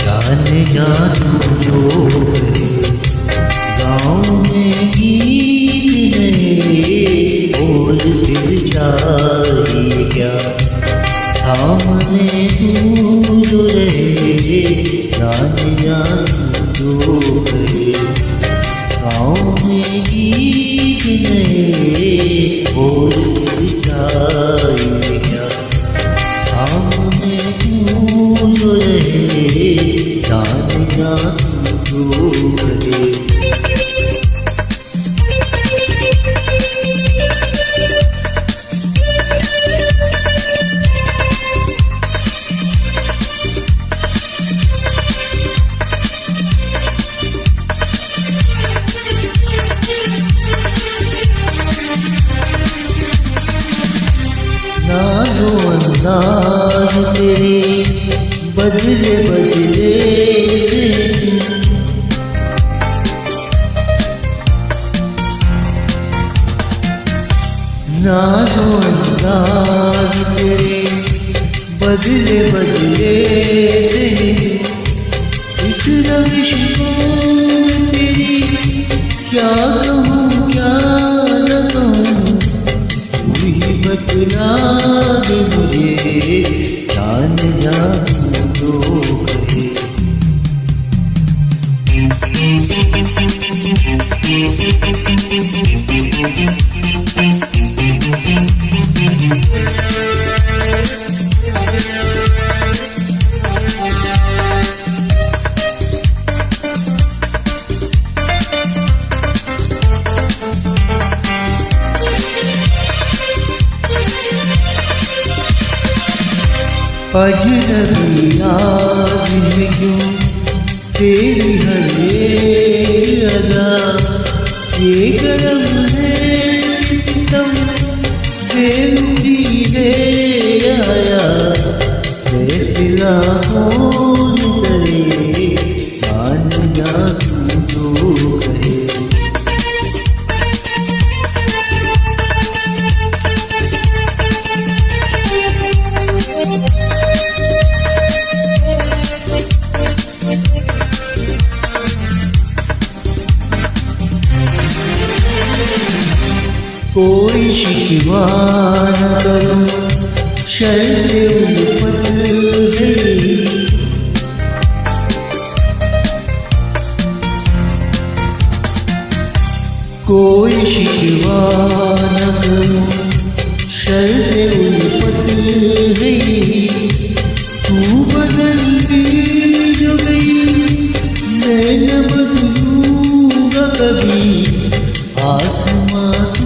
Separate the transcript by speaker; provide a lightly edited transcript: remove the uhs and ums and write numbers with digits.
Speaker 1: जाने जा तुम लोग गाँव में गीत नए बोल फिर जाए क्या सामने दूर रहे जाने जा तुम लोग गाँव में गीत नए बोल फिर जाए क्या सामने दूर रहे जाने जा तुम लोग नाज़ो अंदाज़ तेरे बदले बदले से नाज़ो अंदाज़ तेरे बदले बदले से इस रविश को तेरी क्या कहूँ क्या न कहूँ बतला दे मुझे जान जा तू कहे अजनबी आज है क्यों तेरी हर एक अदा ये गरम है सितम बेरुखी ले आया फैसला कौन करे मान जा तू तो कहे कोई शिकवा न करो शर्त उल्फत है कोई शिकवा न करो शर्त उल्फत है तू बदलती जो गई मैं न बदलूंगा कभी आसमां